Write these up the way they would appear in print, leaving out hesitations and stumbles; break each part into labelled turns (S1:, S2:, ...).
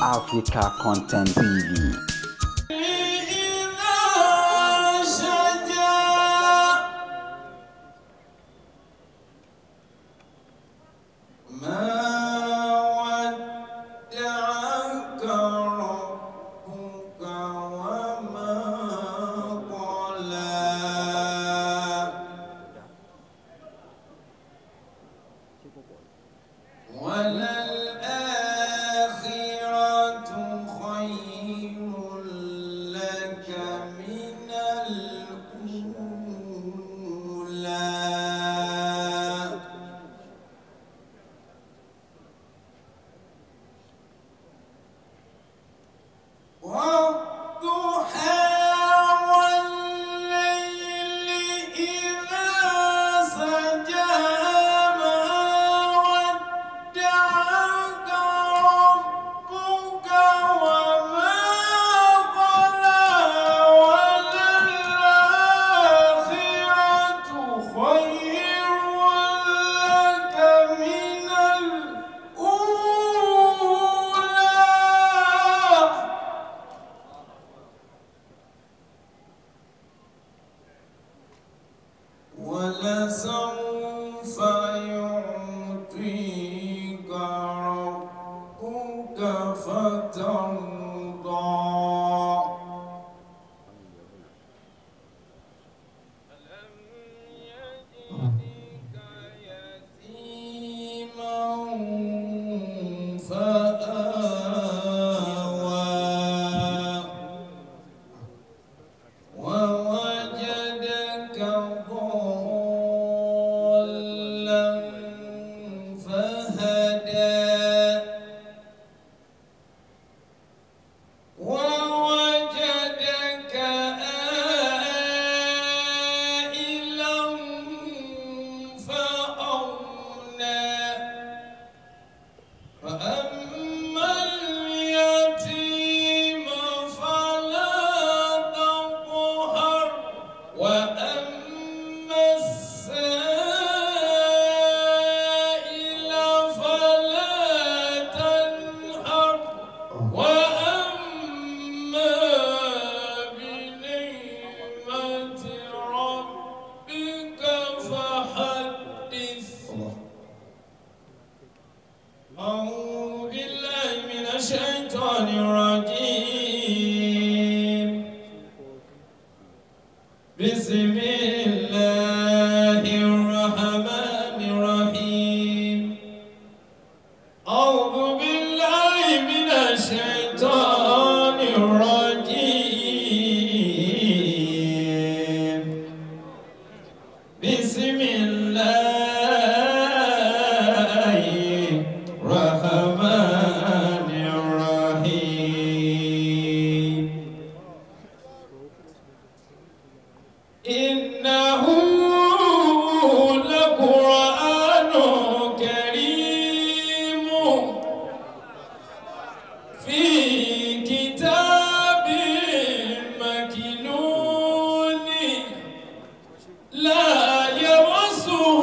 S1: Africa Content TV.
S2: ولسوف يعطيك ربك فترضى ألم يجدك يتيما فآوى ووجدك ضالا فهدى ووجدك عائلا فأغنى فأما اليتيم فلا تقهر وأما السائل فلا تنهر وأما بنعمة ربك فحدث. أعوذ بالله من الشيطان الرجيم. بسم الله الرحمن الرحيم. أعوذ بالله من الشيطان الرجيم. بسم الله الرحمن الرحيم. إنه لقرآن كريم في كتاب مكنون لا يمسه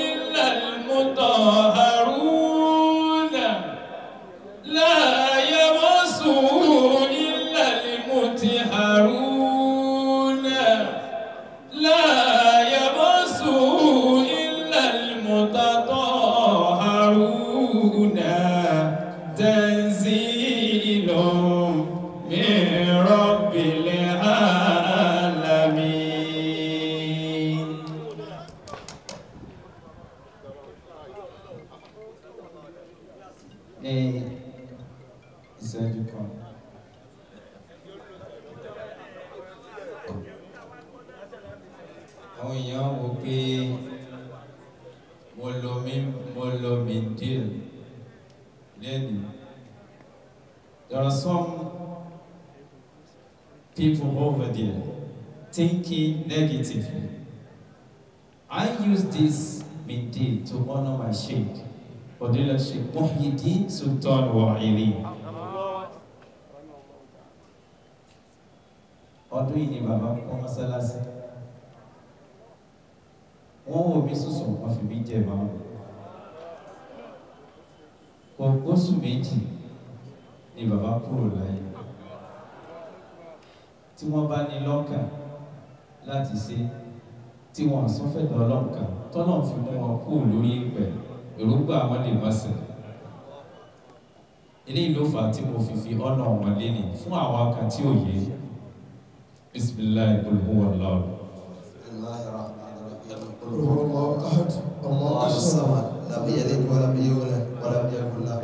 S2: إلا المطهرون لا يمسه إلا المطهرون لا يمسه إلا المتطهرون تنزيل من رب العالمين. ìṣẹ́jú kan. Àwọn èèyàn wò pé mo lo mindil lẹ́nu. There are some people over there thinking negatively. I use this mindil to honor my sheikh, Fadila Sheikh Muhyiddin Sultan Wa'ili. Ọdún yìí ni bàbá kọ́ mọ́sálásí. Wọ́n wò mí sùsùn, wọ́n fi mí jẹ màmú. Kò gbóṣù méjì ni bàbá kúrò láyé tí wọ́n bá ní lọ́kàn láti ṣe tí wọ́n sọ fẹ́ dán ọlọ́nkà tọ́nà fi mú wọn kúrò lórí ìpẹ́ èròǹgbà wọn lè má ṣẹ eléyìí ló fà á tí mo fi ọ̀nà wọn léni fún àwọn kan tí ò yé bisimilayi qul huwallahu.
S3: الله أحد الله الصمد لم يلد ولم يولد ولم يكن له